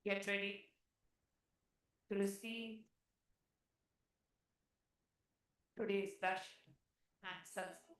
Get ready to receive today's darshan and satsang.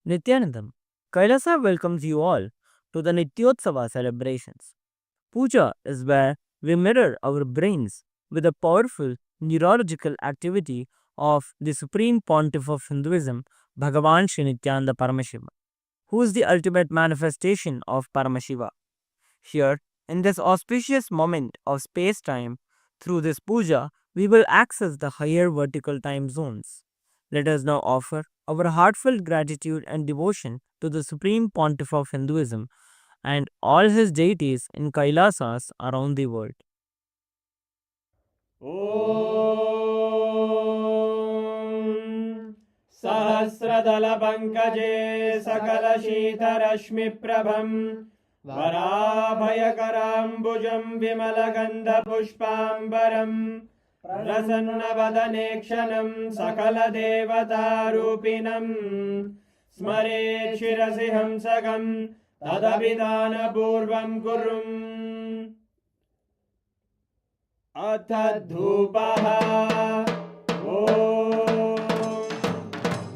Nithyanandam, Kailasa welcomes you all to the Nityotsava celebrations. Puja is where we mirror our brains with the powerful neurological activity of the Supreme Pontiff of Hinduism, Bhagavan Sri Nithyananda Paramashivam, who is the ultimate manifestation of Paramashiva. Here, in this auspicious moment of space time, through this puja, we will access the higher vertical time zones. Let us now offer our heartfelt gratitude and devotion to the Supreme Pontiff of Hinduism and all his deities in Kailasas around the world. ॐ सहस्रदलपङ्कजे सकलशीतरश्मिप्रभं वराभयकराम्बुजं विमलगन्धपुष्पाम्बरं प्रसन्नवदनेक्षणं सकलदेवतारूपिणं स्मरेत् शिरसि हंसकं तदभिधानपूर्वं कुर्वम् अथ धूपः ॐ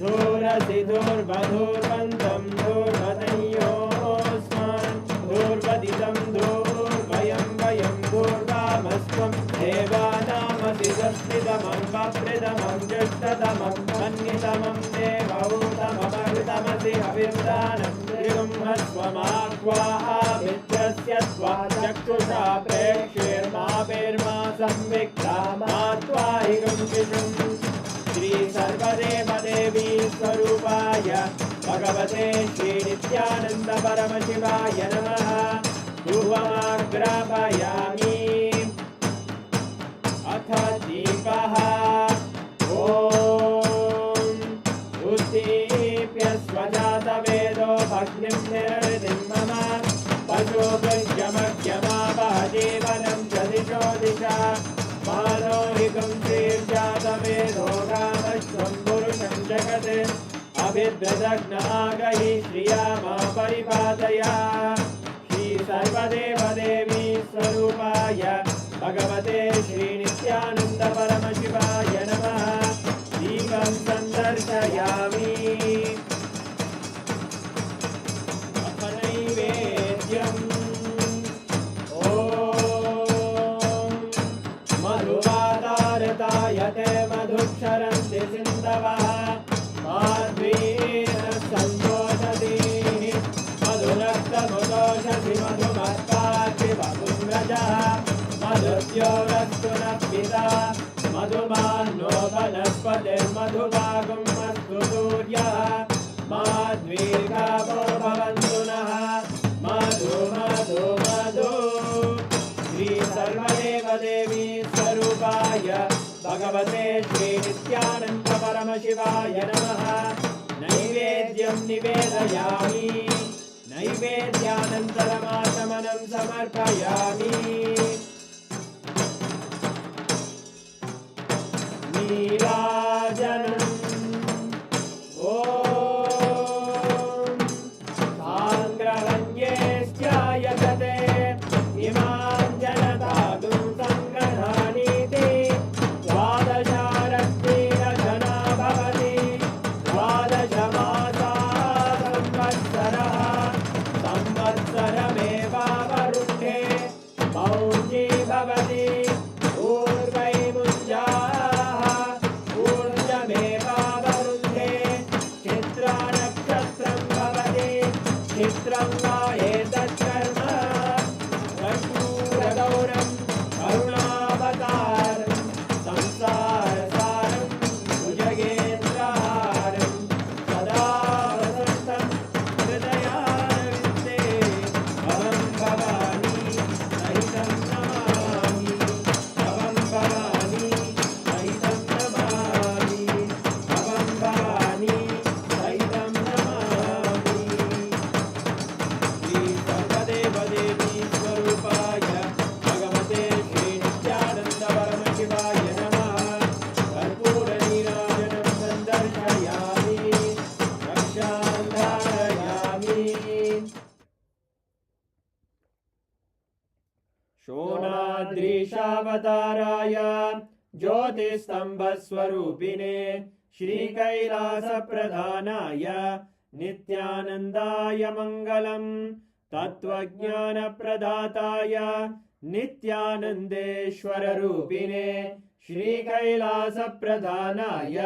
धूरसि धूर्वधूर्वन्तं धूर्वतयोस्मान् धूर्वदितं धूर्वयं वयं धूर्वामस्त्वं देवानामसि संस्थितमं वप्रतमं ज्येष्ठतमं मन्यतमं देवहूतममृतमसि हविर्दानं त्रिगुंहस्वमाह्वाः मित्रस्य त्वा चक्षुषा प्रेक्ष्येर्मा संविक्ता मात्वाहिगं शिशुम् श्री सर्वदेवदेवी स्वरूपाय भगवते श्री नित्यानन्द परमशिवाय नमः धूपमाग्रापयामि अथ दीपः ॐ उद्दीप्य स्वजातवेदो भग्निं निरृतिं मम पशुभुजमग्यमावह जीवनं च दिशो दिशा मानोहिकं श्रीर्जातवेदो गामश्वं पुरुषं जगत् अभिद्रदग्नागहि श्रिया मा परिपादया श्री सर्वदेवदेवी स्वरूपाय भगवते श्री नित्यानन्द परमशिवाय नमः दीपं सन्दर्शयामि अथ नैवेद्यम् ॐ मधुवातारतायते मधुक्षरन्ति सिन्धवः माध्वीन सन्तोषति मधुरक्तमुदोषसि मधुमत्पाति वपुन्द्रजः मधुद्योरस्तु नः पिता मधुमान्नो वनस्पतिर्मधुभागं अस्तु सूर्यः माध्वीर्गावो भवन्तु नः मधु मधु मधु श्री सर्वदेवदेवी स्वरूपाय भगवते श्री नित्यानन्द परमशिवाय नमः नैवेद्यं निवेदयामि नैवेद्यानन्तरमाचमनं समर्पयामि नीराजनम् ॐ साङ्ग्रहण्येष्ट्यायतते इमां जनतागुं सङ्ग्रहाणीति द्वादशारत्नीरजना भवति द्वादशमासाः संवत्सरः संवत्सरमेवावरुद्धे मौञ्जी भवति ऊर्वैमुञ्जाः ऊर्जमेवावरुद्धे चित्रानक्षत्रं भवति चित्रं वा एतत्कर्म कर्पूरगौरं करुणावतारं संसारसारं भुजगेन्द्रहारं सदा वसन्तं हृदयारविन्दे भवं भवानी सहितं नमामि भवं भवानी सहितं नमामि भवं भवानी सहितं नमामि श्री सर्वदेवदेवी स्वरूपाय भगवते श्री नित्यानन्द परमशिवाय नमः कर्पूरनीराजनं सन्दर्शयामि रक्षां धारयामि शोणाद्रीशावताराय ज्योतिस्तम्भस्वरूपिणे श्रीकैलासप्रधानाय नित्यानन्दाय मङ्गलम् तत्त्वज्ञानप्रदाताय नित्यानन्देश्वररूपिणे श्रीकैलासप्रधानाय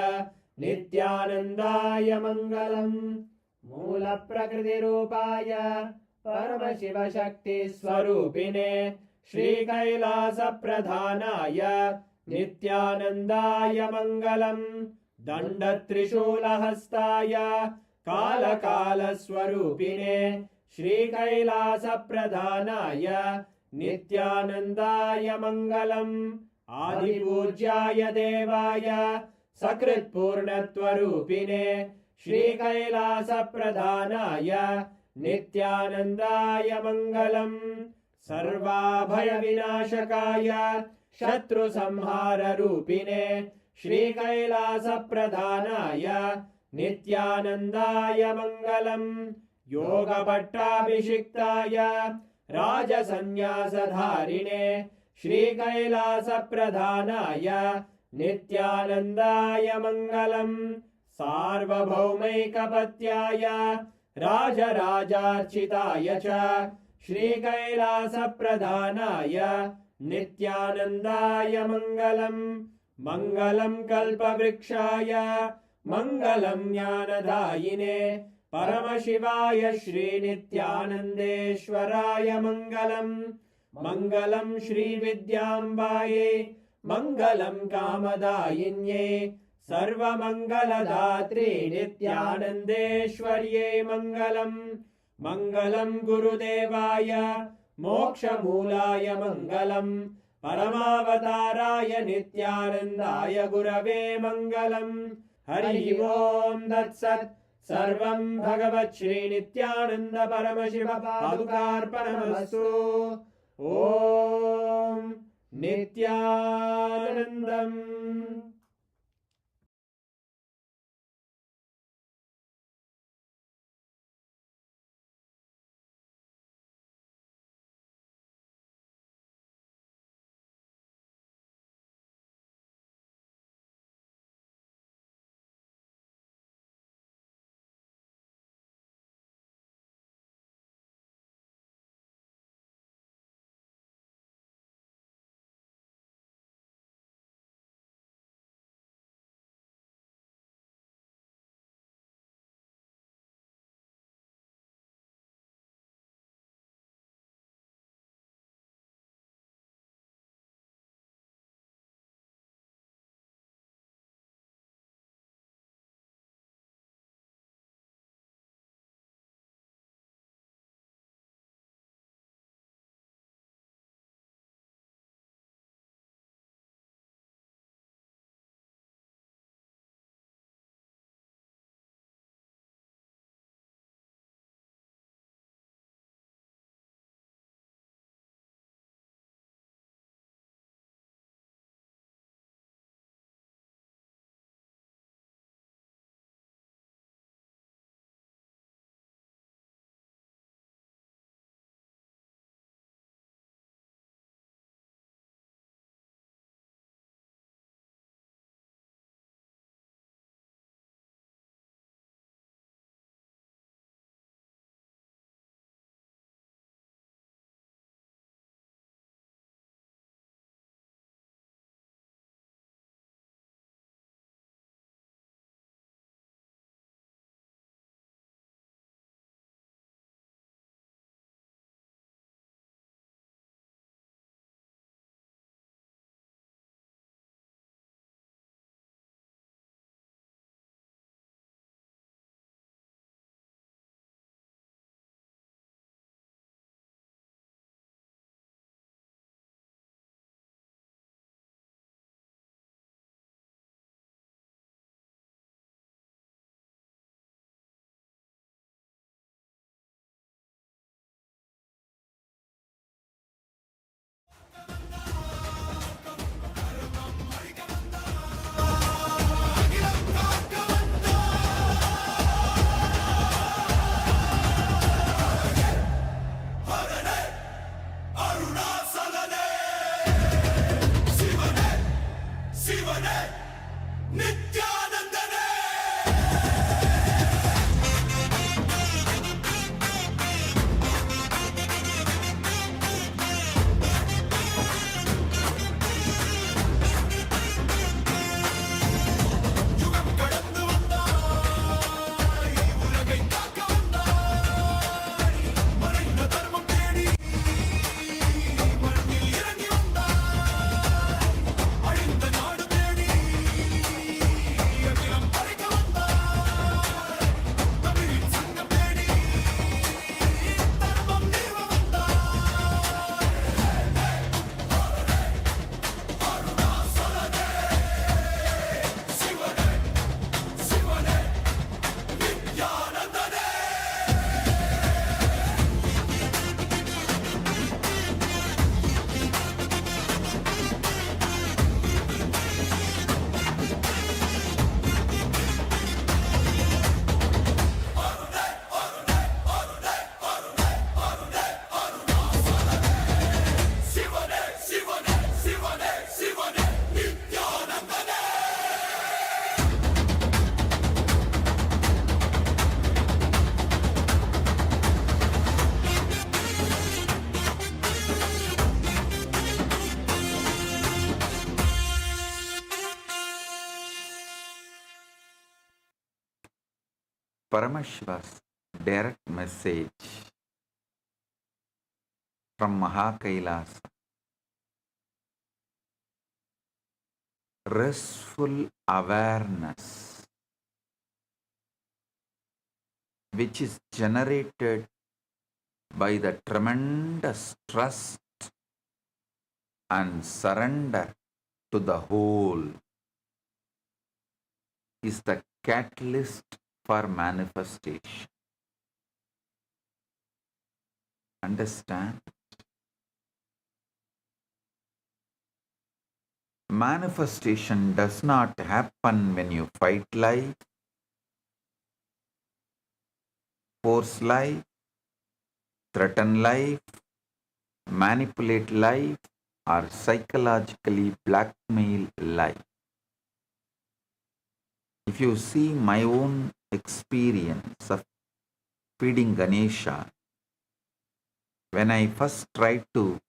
नित्यानन्दाय मङ्गलम् मूलप्रकृतिरूपाय परमशिवशक्तिस्वरूपिणे श्रीकैलासप्रधानाय नित्यानन्दाय मङ्गलम् दण्डत्रिशूलहस्ताय कालकालस्वरूपिणे श्रीकैलासप्रधानाय नित्यानन्दाय मङ्गलम् आदिपूज्याय देवाय सकृत्पूर्णत्वरूपिणे श्रीकैलासप्रधानाय नित्यानन्दाय मङ्गलम् सर्वाभयविनाशकाय शत्रुसंहाररूपिणे श्रीकैलासप्रधानाय नित्यानन्दाय मङ्गलम् योगपट्टाभिषिक्ताय राजसन्न्यासधारिणे श्रीकैलासप्रधानाय नित्यानन्दाय मङ्गलम् सार्वभौमैकपत्याय राजराजार्चिताय च श्रीकैलासप्रधानाय नित्यानन्दाय मङ्गलम् मङ्गलम् कल्पवृक्षाय मङ्गलम् ज्ञानदायिने परमशिवाय श्रीनित्यानन्देश्वराय मङ्गलम् मङ्गलम् श्रीविद्याम्बायै मङ्गलम् कामदायिन्यै सर्वमङ्गलदात्रे नित्यानन्देश्वर्यै मङ्गलम् मङ्गलम् गुरुदेवाय मोक्षमूलाय मङ्गलम् परमावताराय नित्यानन्दाय गुरवे मङ्गलम् हरि ओम् तत्सत् सर्वम् भगवत् श्रीनित्यानन्द परमशिव पादुकार्पणमस्तु ॐ नित्यानन्दम्। Paramashiva's direct message from Kailasa. Restful awareness, which is generated by the tremendous trust and surrender to the whole, is the catalyst for manifestation. Understand? Manifestation does not happen when you fight life, force life, threaten life, manipulate life, or psychologically blackmail life. If you see my own experience of feeding Ganesha, when I first tried to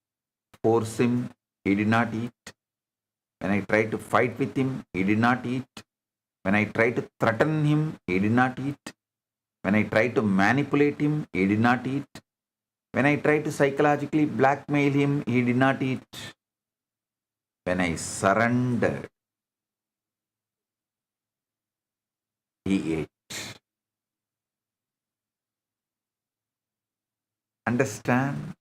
force him, he did not eat. When I tried to fight with him, he did not eat. When I tried to threaten him, he did not eat. When I tried to manipulate him, he did not eat. When I tried to psychologically blackmail him, he did not eat. When I surrendered, he ate. Understand?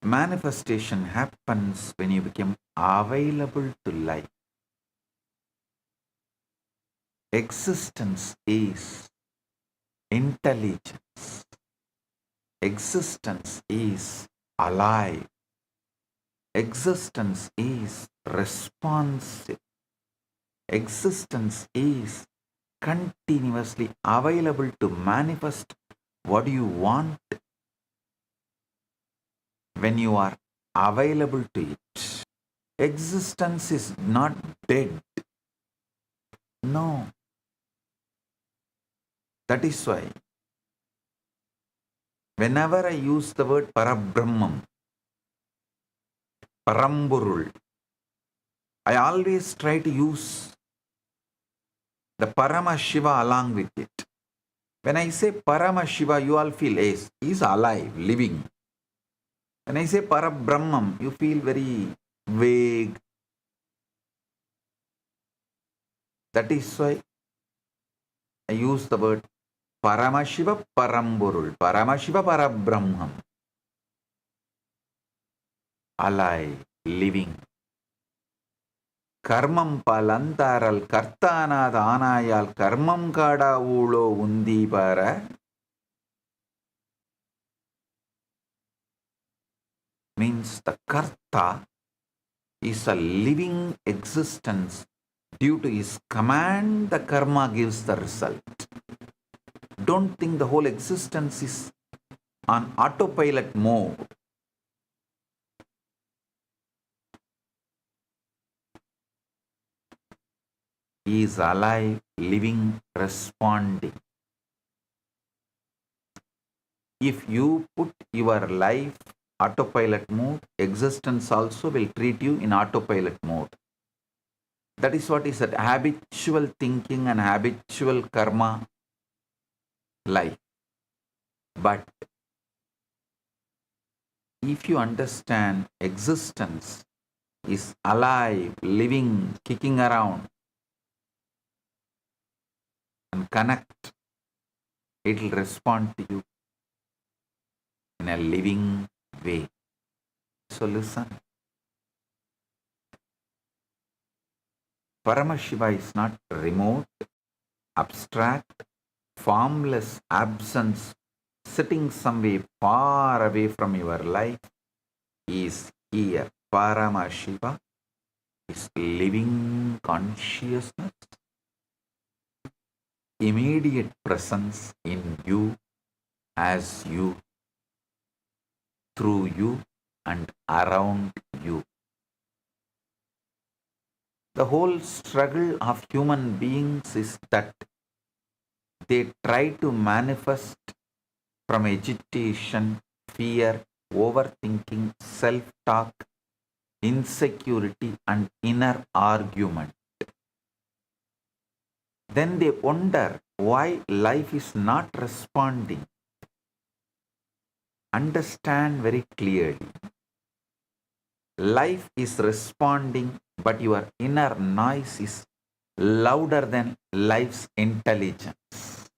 Manifestation happens when you become available to life. Existence is intelligence. Existence is alive. Existence is responsive. Existence is continuously available to manifest what you want when you are available to it. Existence is not dead. No. That is why whenever I use the word Parabrahmam, Paramburul, I always try to use the Paramashiva along with it. When I say Paramashiva, you all feel, yes, he is alive, living. When I say Parabrahmam, you feel very vague. That is why I use the word Paramashiva Paramburul, Paramashiva Parabrahmam. Alive, living. Karmam palantaral kartana dhanayal karmam kada ulo undi para means the karta is a living existence. Due to his command, the karma gives the result. Don't think the whole existence is on autopilot mode. He is alive, living, responding. If you put your life autopilot mode, existence also will treat you in autopilot mode. That is what is that habitual thinking and habitual karma life. But if you understand existence is alive, living, kicking around and connect, it will respond to you in a living way. So listen. Paramashiva is not remote, abstract, formless absence sitting somewhere far away from your life. He is here. Paramashiva is living consciousness, immediate presence in you, as you, through you, and around you. The whole struggle of human beings is that they try to manifest from agitation, fear, overthinking, self-talk, insecurity, and inner argument. then they wonder why life is not responding. Understand very clearly. Life is responding, but your inner noise is louder than life's intelligence.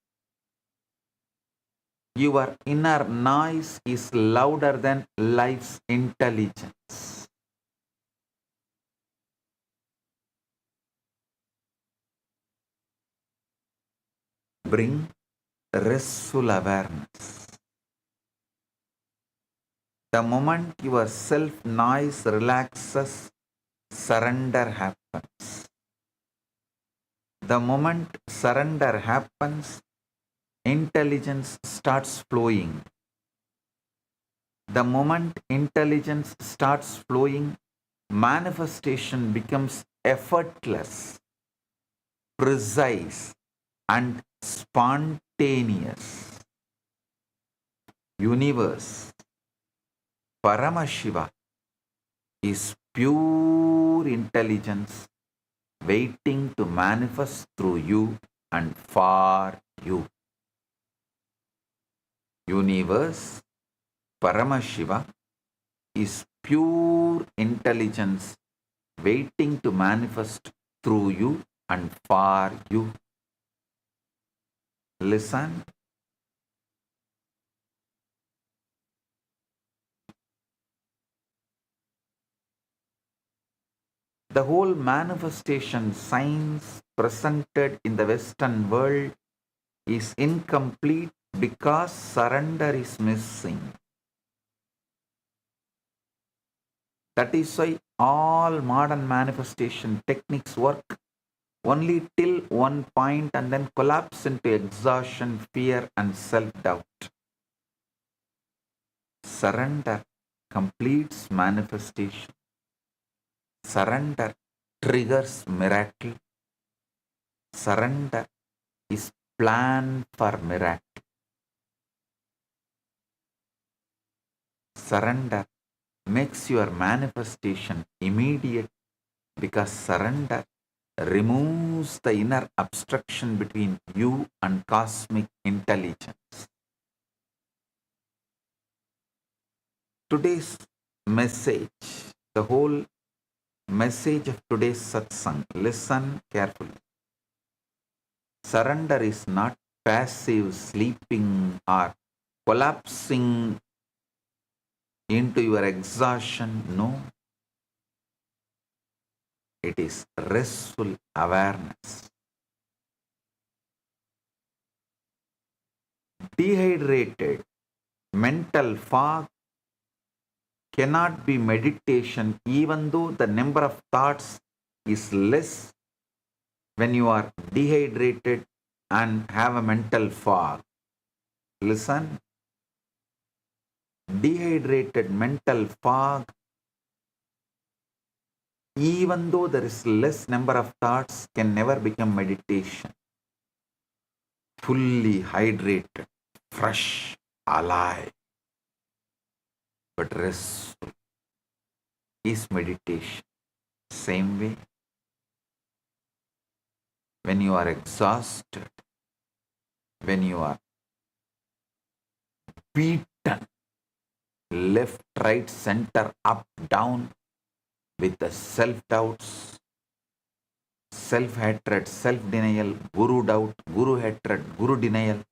Your inner noise is louder than life's intelligence. Bring restful awareness. The moment your self-noise relaxes, surrender happens. The moment surrender happens, intelligence starts flowing. The moment intelligence starts flowing, manifestation becomes effortless, precise, and spontaneous. Universe, Paramashiva, is pure intelligence waiting to manifest through you and for you. Universe, Paramashiva, is pure intelligence waiting to manifest through you and for you. Listen. The whole manifestation science presented in the Western world is incomplete because surrender is missing. That is why all modern manifestation techniques work only till one point and then collapse into exhaustion, fear, and self-doubt. Surrender completes manifestation. Surrender triggers miracle. Surrender is plan for miracle. Surrender makes your manifestation immediate because surrender removes the inner obstruction between you and cosmic intelligence. Today's message, the whole message of today's satsang, listen carefully. Surrender is not passive sleeping or collapsing into your exhaustion. No. It is restful awareness. Dehydrated mental fog cannot be meditation even though the number of thoughts is less when you are dehydrated and have a mental fog. Listen. Dehydrated mental fog, even though there is less number of thoughts, can never become meditation. Fully hydrated, fresh, alive, but restful is meditation. Same way, when you are exhausted, when you are beaten, left, right, center, up, down, with the self-doubts, self-hatred, self-denial, guru doubt, guru hatred, guru denial,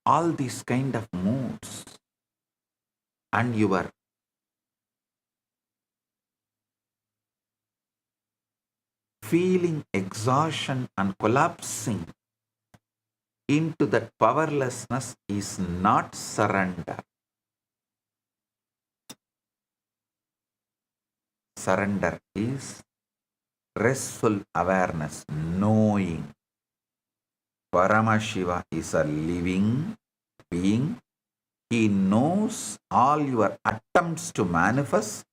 all these kind of moods, and you are feeling exhaustion and collapsing into that powerlessness is not surrender. Surrender is restful awareness, knowing. Paramashiva is a living being. He knows all your attempts to manifest,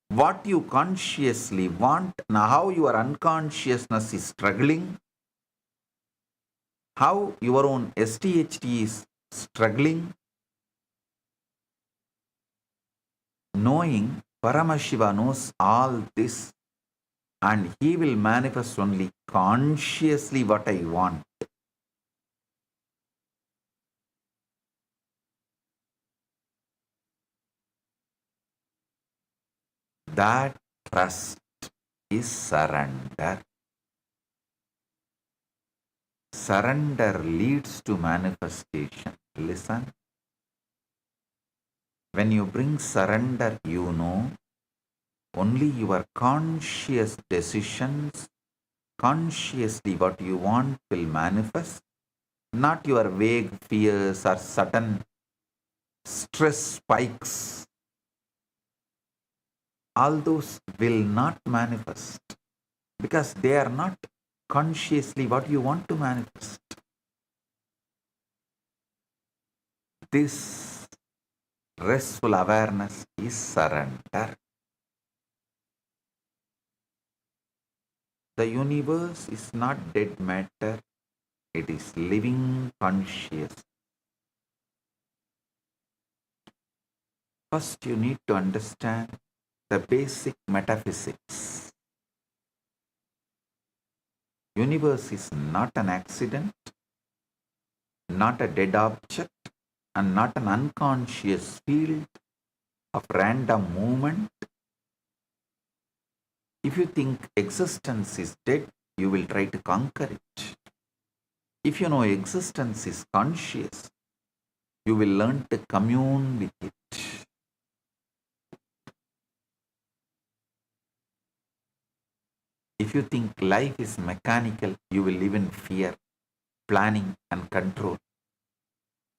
what you consciously want, and how your unconsciousness is struggling, how your own STHT is struggling. Knowing, Paramashiva knows all this, and he will manifest only consciously what I want. That trust is surrender. Surrender leads to manifestation. Listen. When you bring surrender, you know only your conscious decisions, consciously what you want will manifest, not your vague fears or sudden stress spikes. All those will not manifest because they are not consciously what you want to manifest. This restful awareness is surrender. The universe is not dead matter, it is living conscious. First, you need to understand the basic metaphysics. Universe is not an accident, not a dead object, and not an unconscious field of random movement. If you think existence is dead, you will try to conquer it. If you know existence is conscious, you will learn to commune with it. If you think life is mechanical, you will live in fear, planning, and control.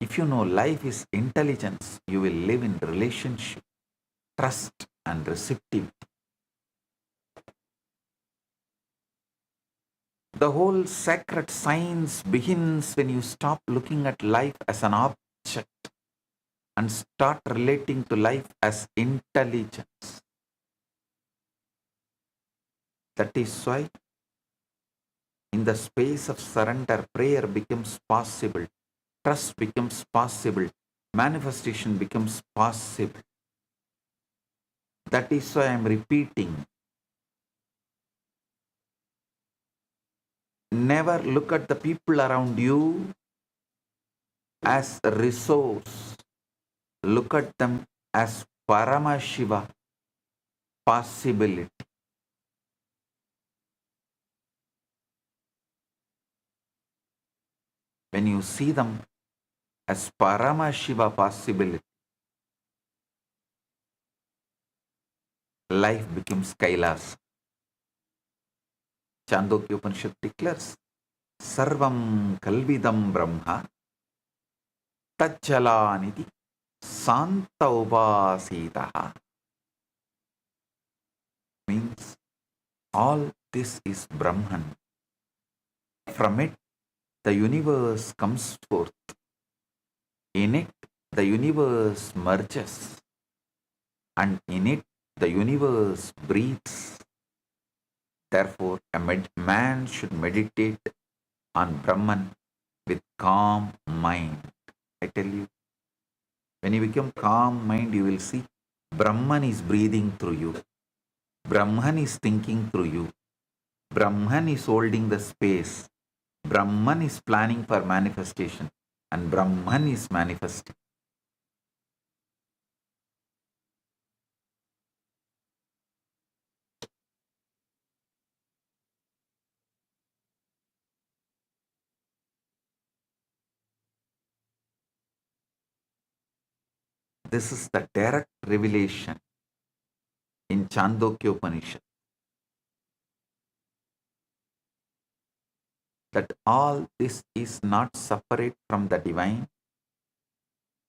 If you know life is intelligence, you will live in relationship, trust, and receptivity. The whole sacred science begins when you stop looking at life as an object and start relating to life as intelligence. That is why in the space of surrender, prayer becomes possible, trust becomes possible, manifestation becomes possible. That is why I am repeating. Never look at the people around you as a resource. Look at them as Paramashiva, possibility. When you see them as Paramashiva possibility, life becomes Kailasa. Chandogya Upanishad declares, Sarvam Kalvidam Brahma Tacchalaniti Santa Upasitaha. Means all this is Brahman. From it, the universe comes forth. In it, the universe merges. And in it, the universe breathes. Therefore, a man should meditate on Brahman with calm mind. I tell you, when you become calm mind, you will see Brahman is breathing through you. Brahman is thinking through you. Brahman is holding the space. Brahman is planning for manifestation. And Brahman is manifesting. This is the direct revelation in Chandogya Upanishad. That all this is not separate from the divine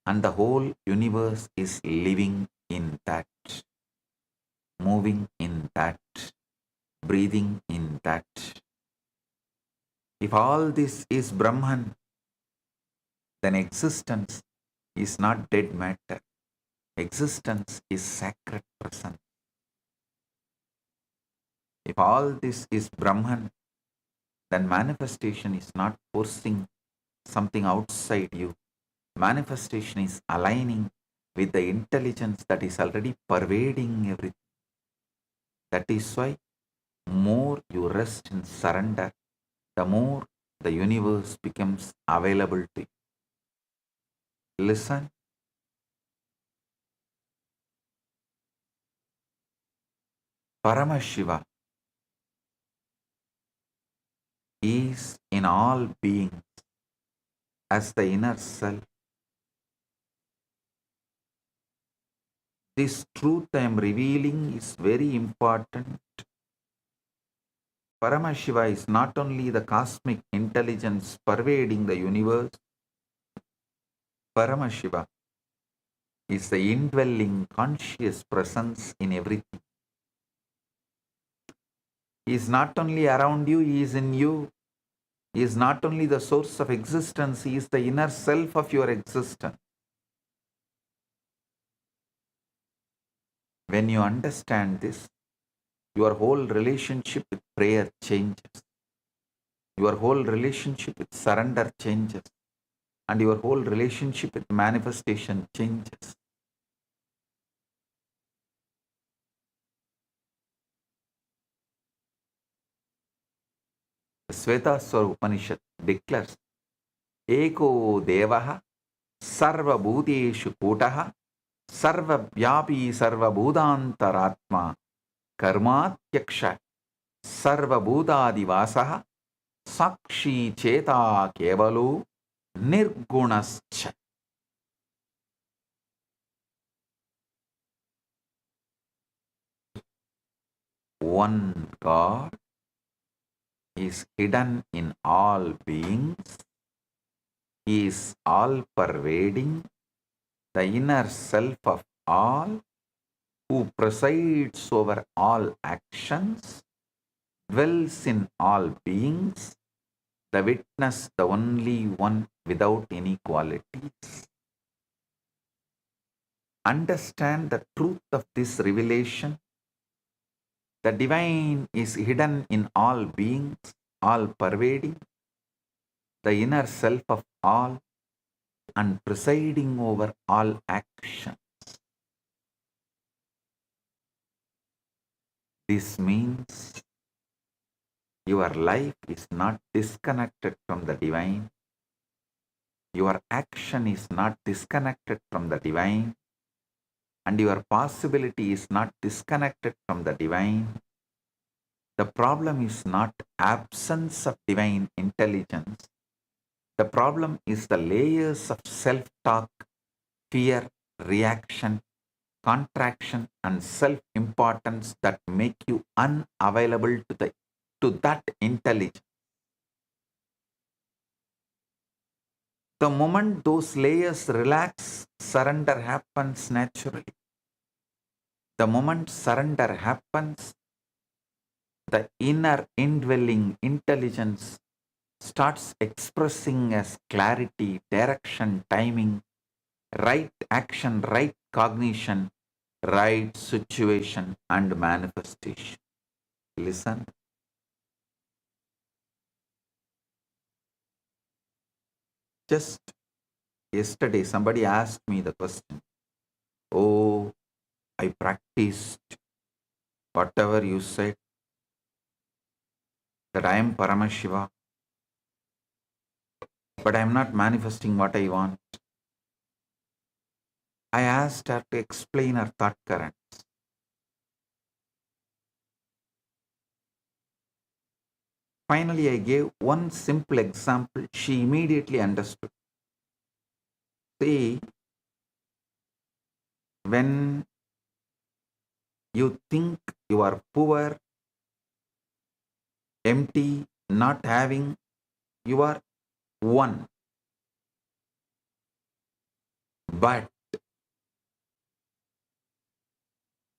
and the whole universe is living in that, moving in that, breathing in that. If all this is Brahman, then existence is not dead matter. Existence is sacred presence. If all this is Brahman, then manifestation is not forcing something outside you. Manifestation is aligning with the intelligence that is already pervading everything. That is why more you rest in surrender, the more the universe becomes available to you. Listen. Paramashiva is in all beings as the inner self. This truth I am revealing is very important. Paramashiva is not only the cosmic intelligence pervading the universe, Paramashiva is the indwelling conscious presence in everything. He is not only around you, He is in you. He is not only the source of existence, He is the inner self of your existence. When you understand this, your whole relationship with prayer changes. Your whole relationship with surrender changes. And your whole relationship with manifestation changes. The Svetaswara Upanishad declares, Eko Devaha Sarva Bhuteshu Kutaha Sarva Vyapi Sarva Bhudantaratma Karmatyaksha Sarva Bhutadivasaha Sakshi Cheta Kevalu Nirgunascha. One God is hidden in all beings. He is all pervading, the inner self of all, who presides over all actions, dwells in all beings, the witness, the only one without any qualities. Understand the truth of this revelation. The divine is hidden in all beings, all pervading, the inner self of all, and presiding over all action. This means your life is not disconnected from the divine. Your action is not disconnected from the divine. And your possibility is not disconnected from the divine. The problem is not absence of divine intelligence. The problem is the layers of self-talk, fear, reaction, contraction, and self-importance that make you unavailable to that intelligence. The moment those layers relax, surrender happens naturally. The moment surrender happens, the inner indwelling intelligence starts expressing as clarity, direction, timing, right action, right cognition, right situation, and manifestation. Listen. Just yesterday, somebody asked me the question, oh, I practiced whatever you said, that I am Paramashiva, but I am not manifesting what I want. I asked her to explain her thought currents. Finally, I gave one simple example. She immediately understood. See, when you think you are poor, empty, not having, you are one. But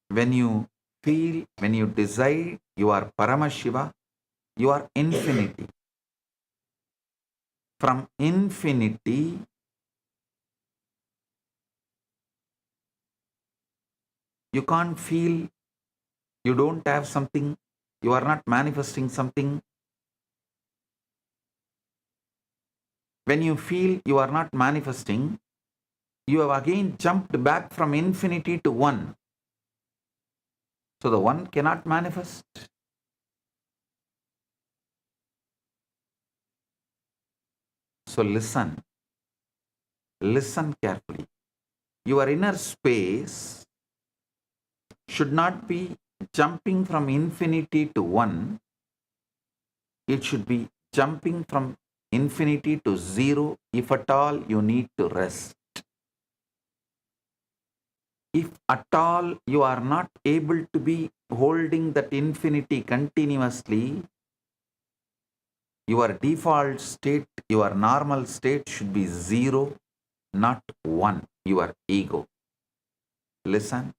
when you feel, when you desire, you are Paramashiva, you are infinity. From infinity, you can't feel, you don't have something, you are not manifesting something. When you feel you are not manifesting, you have again jumped back from infinity to one. So the one cannot manifest. So listen carefully. Your inner space should not be jumping from infinity to one. It should be jumping from infinity to zero if at all you need to rest. If at all you are not able to be holding that infinity continuously, your default state, your normal state should be zero, not one, your ego. Listen,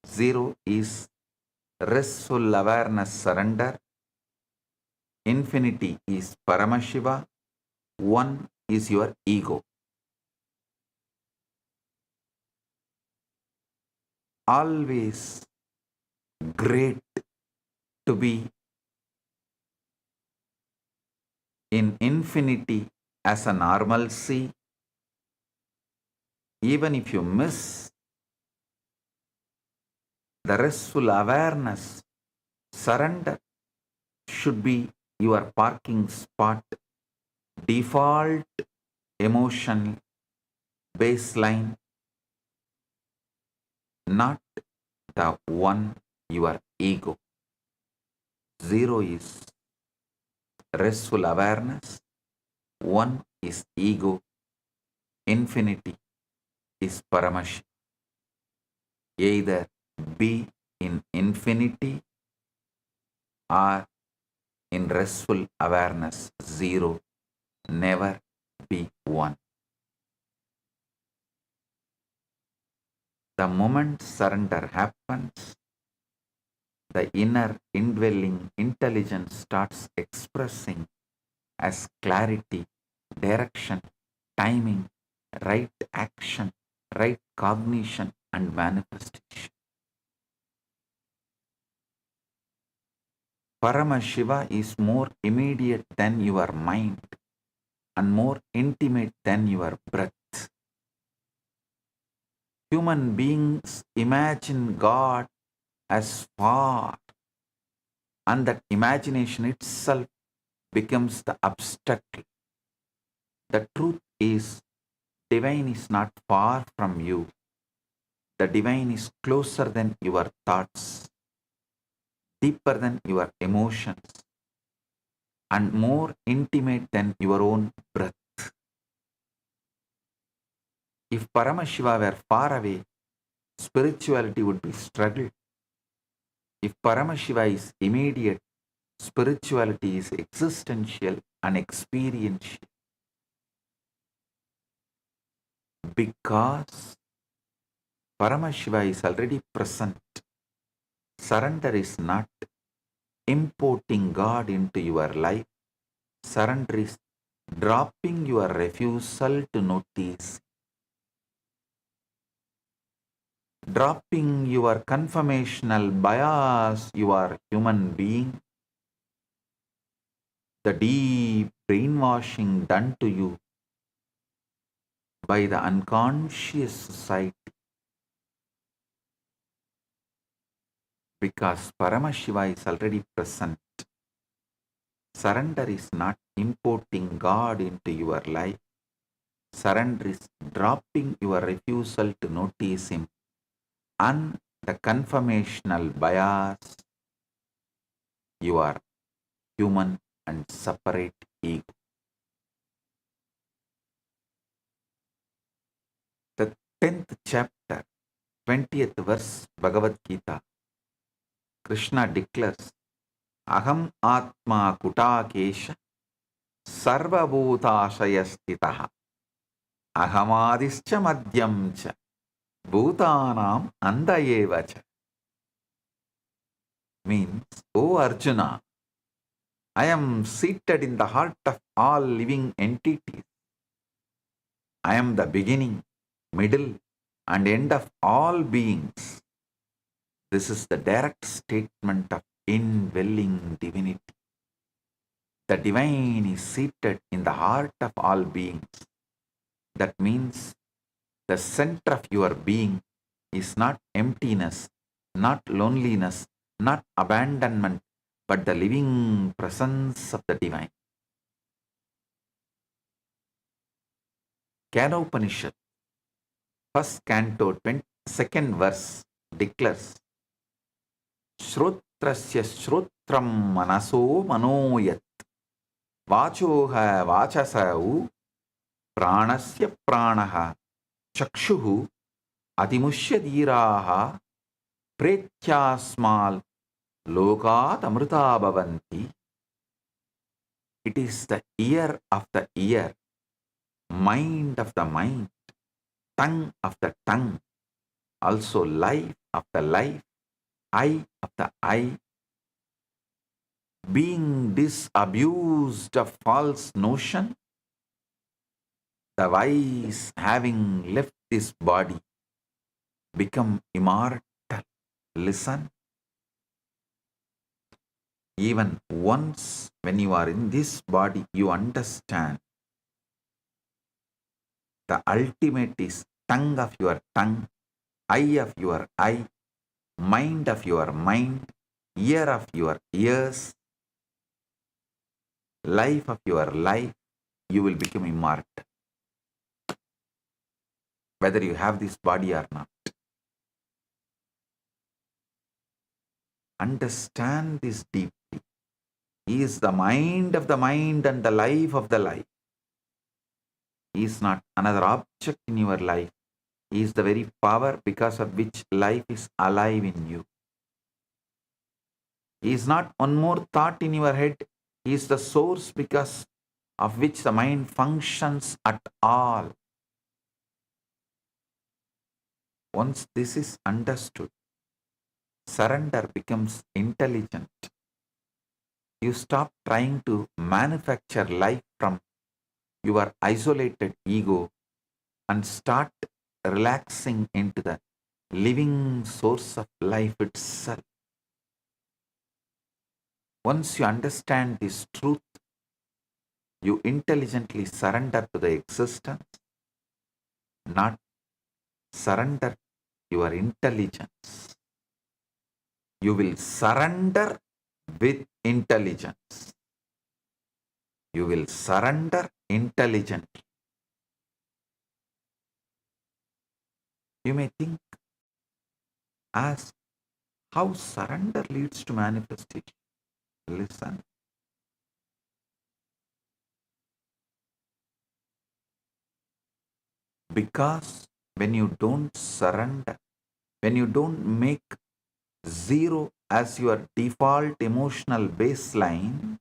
zero is restful awareness surrender. Infinity is Paramashiva. One is your ego. Always great to be in infinity as a normalcy. Even if you miss the restful awareness, surrender should be your parking spot, default emotional baseline, not the one, your ego. Zero is restful awareness, one is ego, infinity is Paramashivam. Either be in infinity or in restful awareness, zero, never be one. The moment surrender happens, the inner indwelling intelligence starts expressing as clarity, direction, timing, right action, right cognition, and manifestation. Paramashiva is more immediate than your mind and more intimate than your breath. Human beings imagine God as far, and that imagination itself becomes the abstract. The truth is, divine is not far from you. The divine is closer than your thoughts, deeper than your emotions, and more intimate than your own breath. If Paramashiva were far away, spirituality would be struggle. If Paramashiva is immediate, spirituality is existential and experiential. Because Paramashiva is already present, surrender is not importing God into your life. Surrender is dropping your refusal to notice, dropping your conformational bias, you are human being, the deep brainwashing done to you by the unconscious society. Because Paramashiva is already present, surrender is not importing God into your life. Surrender is dropping your refusal to notice Him and the conformational bias. You are human and separate ego. The 10th chapter, 20th verse, Bhagavad Gita, Krishna declares, Aham Atma Kutakesha Sarva Bhutashaya Stitaha Ahamadischa Madhyam Cha Bhutanam Andayeva Cha. Means, O Arjuna, I am seated in the heart of all living entities. I am the beginning, middle, and end of all beings. This is the direct statement of indwelling divinity. The divine is seated in the heart of all beings. That means the center of your being is not emptiness, not loneliness, not abandonment, but the living presence of the divine. Upanishad, first canto, 22nd verse declares, Shrotrasya shrotram manaso manoyat vachoha vachasau pranasya pranaha chakshuhu adimushya dhiraha pretyasmal lokat amrita bhavanti. It is the ear of the ear, mind of the mind, tongue of the tongue, also life of the life, eye of the eye, being disabused of false notion, the wise having left this body become immortal. Listen, even once when you are in this body, you understand the ultimate is tongue of your tongue, eye of your eye, mind of your mind, ear of your ears, life of your life, you will become immortal, whether you have this body or not. Understand this deeply. He is the mind of the mind and the life of the life. He is not another object in your life. He is the very power because of which life is alive in you. He is not one more thought in your head. He is the source because of which the mind functions at all. Once this is understood, surrender becomes intelligent. You stop trying to manufacture life from your isolated ego and start relaxing into the living source of life itself. Once you understand this truth, you intelligently surrender to the existence, not surrender your intelligence. You will surrender with intelligence. You will surrender intelligently. You may think, ask, how surrender leads to manifestation? Listen. Because when you don't surrender, when you don't make zero as your default emotional baseline,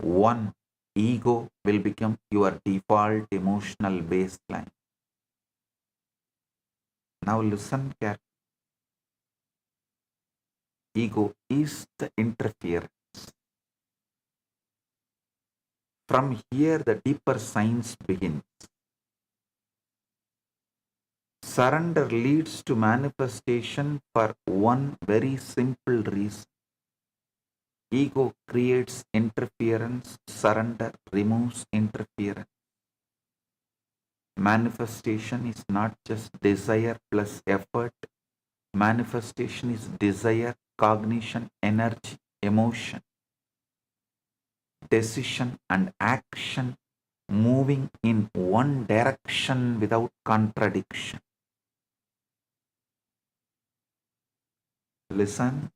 one, ego will become your default emotional baseline. Now listen carefully. Ego is the interference. From here, the deeper science begins. Surrender leads to manifestation for one very simple reason. Ego creates interference, surrender removes interference. Manifestation is not just desire plus effort. Manifestation is desire, cognition, energy, emotion, decision and action moving in one direction without contradiction. Listen.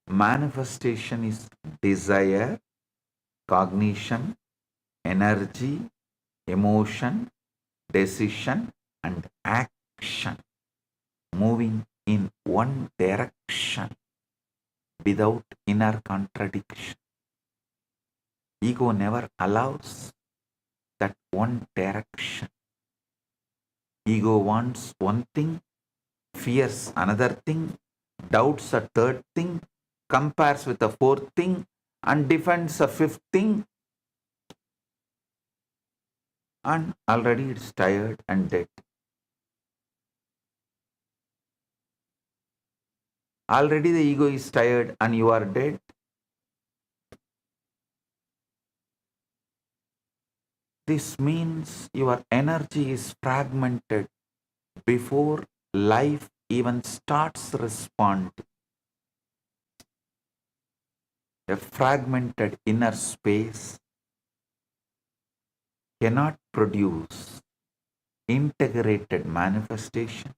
Manifestation is desire, cognition, energy, emotion, decision and action moving in one direction without inner contradiction. Ego never allows that one direction. Ego wants one thing, fears another thing, doubts a third thing, compares with a fourth thing, and defends a fifth thing, and already it's tired and dead. Already the ego is tired and you are dead. This means your energy is fragmented before life even starts responding. A fragmented inner space cannot produce integrated manifestation.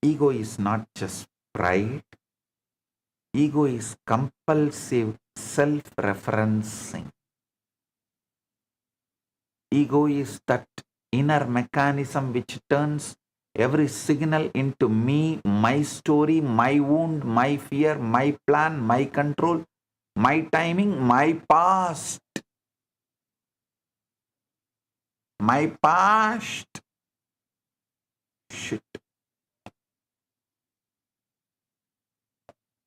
Ego is not just pride. Ego is compulsive self-referencing. Ego is that inner mechanism which turns every signal into me, my story, my wound, my fear, my plan, my control, my timing, my past. My past. Shit.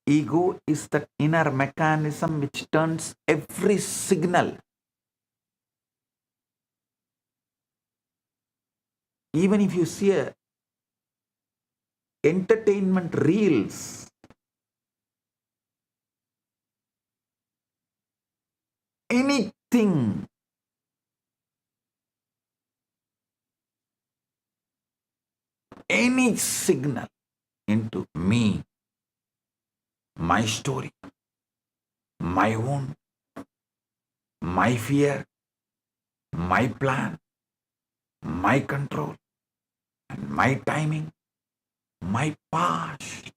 Ego is that inner mechanism which turns every signal. Even if you see a entertainment reels, anything, any signal into me, my story, my wound, my fear, my plan, my control, and my timing, my past.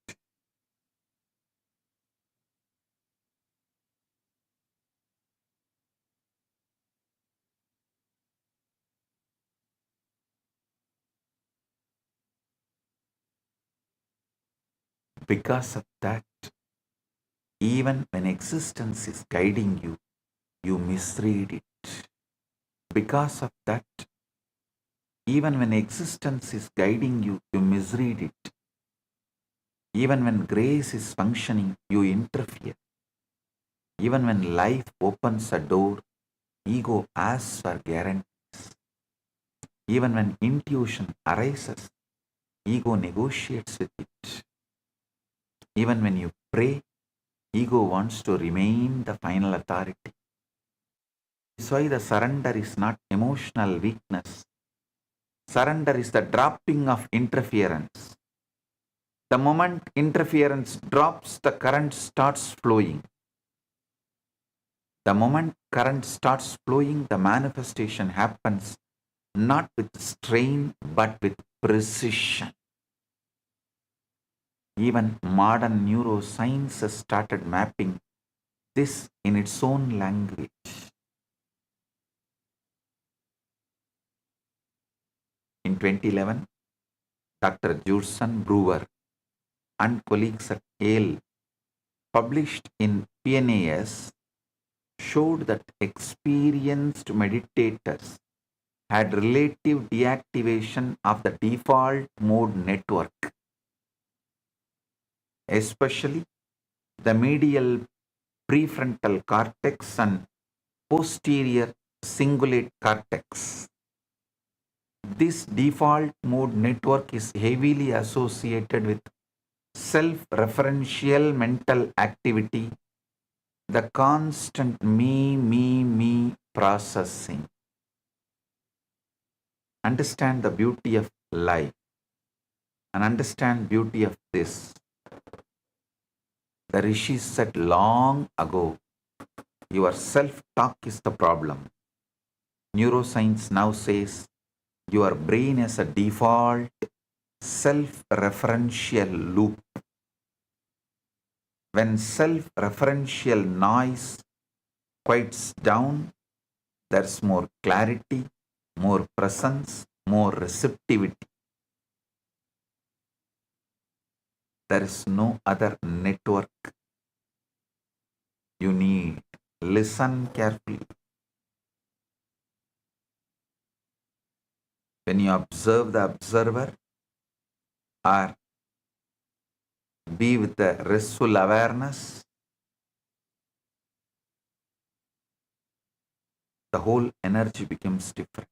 Because of that, even when existence is guiding you, you misread it. Because of that, even when existence is guiding you, you misread it. Even when grace is functioning, you interfere. Even when life opens a door, ego asks for guarantees. Even when intuition arises, ego negotiates with it. Even when you pray, ego wants to remain the final authority. That's why the surrender is not emotional weakness. Surrender is the dropping of interference. The moment interference drops, the current starts flowing. The moment current starts flowing, the manifestation happens not with strain but with precision. Even modern neuroscience has started mapping this in its own language. In 2011, Dr. Judson Brewer and colleagues at Yale published in PNAS showed that experienced meditators had relative deactivation of the default mode network, especially the medial prefrontal cortex and posterior cingulate cortex. This default mode network is heavily associated with self-referential mental activity, the constant me processing. Understand the beauty of life and understand beauty of this. The rishis said long ago, your self-talk is the problem. Neuroscience now says your brain is a default self-referential loop. When self-referential noise quiets down, there's more clarity, more presence, more receptivity. There is no other network you need. Listen carefully. When you observe the observer or be with the restful awareness, the whole energy becomes different.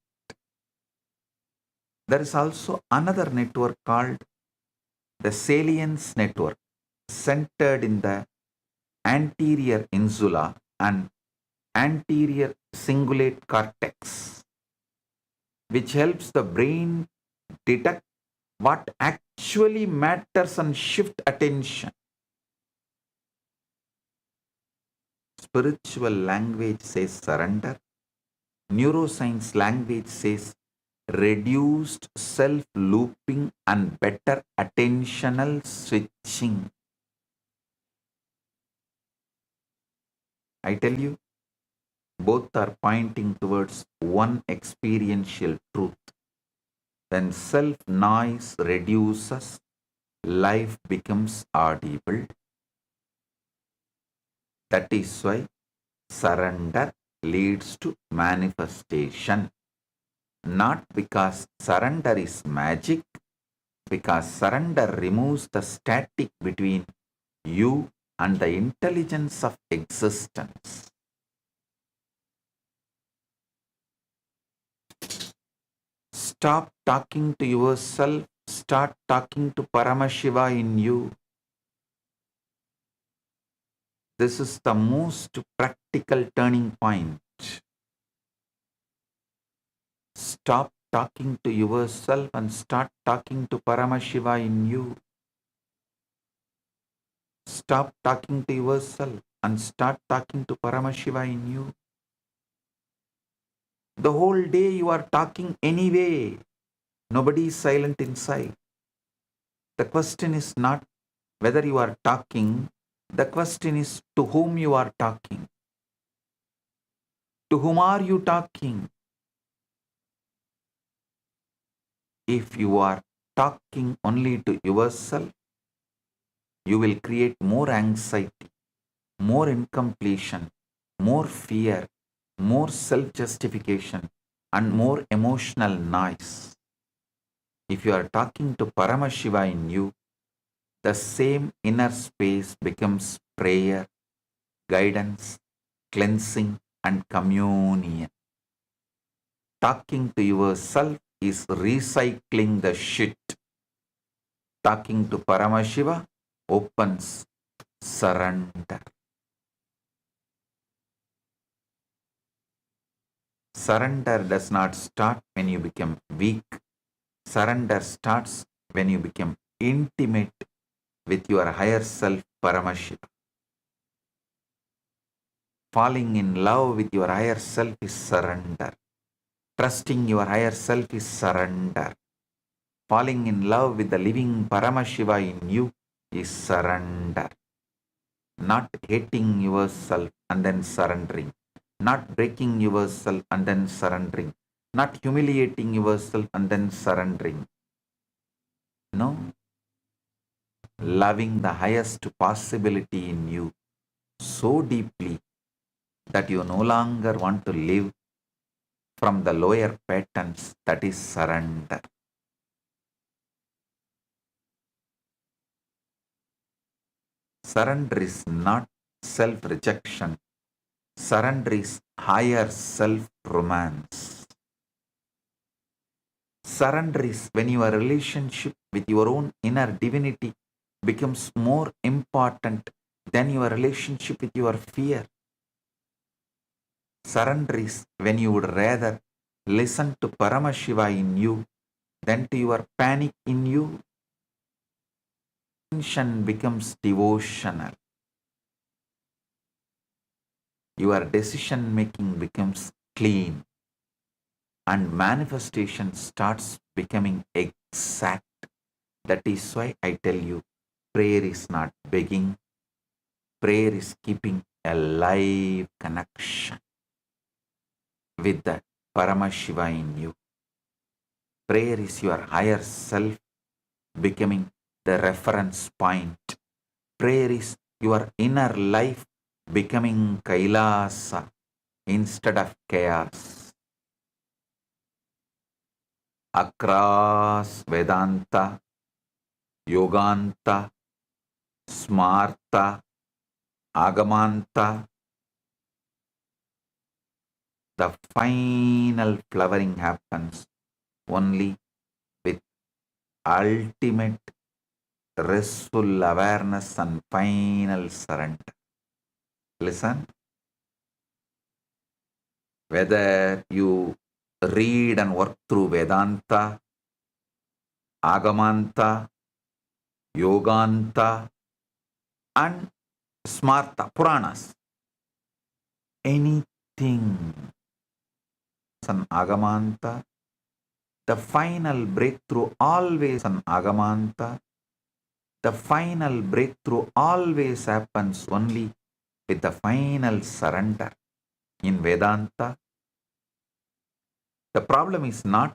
There is also another network called the salience network, centered in the anterior insula and anterior cingulate cortex, which helps the brain detect what actually matters and shift attention. Spiritual language says surrender. Neuroscience language says reduced self-looping and better attentional switching. I tell you, both are pointing towards one experiential truth. When self-noise reduces, life becomes audible. That is why surrender leads to manifestation. Not because surrender is magic, because surrender removes the static between you and the intelligence of existence. Stop talking to yourself, start talking to Paramashiva in you. This is the most practical turning point. Stop talking to yourself and start talking to Paramashiva in you. Stop talking to yourself and start talking to Paramashiva in you. The whole day you are talking anyway. Nobody is silent inside. The question is not whether you are talking. The question is to whom you are talking. To whom are you talking? If you are talking only to yourself, you will create more anxiety, more incompletion, more fear, more self-justification, and more emotional noise. If you are talking to Paramashiva in you, the same inner space becomes prayer, guidance, cleansing, and communion. Talking to yourself is recycling the shit. Talking to Paramashiva opens surrender. Surrender does not start when you become weak. Surrender starts when you become intimate with your higher self, Paramashiva. Falling in love with your higher self is surrender. Trusting your higher self is surrender. Falling in love with the living Paramashiva in you is surrender. Not hating yourself and then surrendering. Not breaking yourself and then surrendering. Not humiliating yourself and then surrendering. No. Loving the highest possibility in you so deeply that you no longer want to live from the lower patterns, that is surrender. Surrender is not self-rejection. Surrender is higher self-romance. Surrender is when your relationship with your own inner divinity becomes more important than your relationship with your fear. Surrender is when you would rather listen to Paramashiva in you than to your panic in you. Attention becomes devotional. Your decision making becomes clean. And manifestation starts becoming exact. That is why I tell you, prayer is not begging. Prayer is keeping a live connection with the Paramashiva in you. Prayer is your higher self becoming the reference point. Prayer is your inner life becoming Kailasa instead of chaos. Across Vedanta, Yoganta, Smarta, Agamanta, the final flowering happens only with ultimate restful awareness and final surrender. Listen, whether you read and work through Vedanta, Agamanta, Yoganta, and Smarta, Puranas, anything, an Agamanta. The final breakthrough always an Agamanta. The final breakthrough always happens only with the final surrender. In Vedanta, the problem is not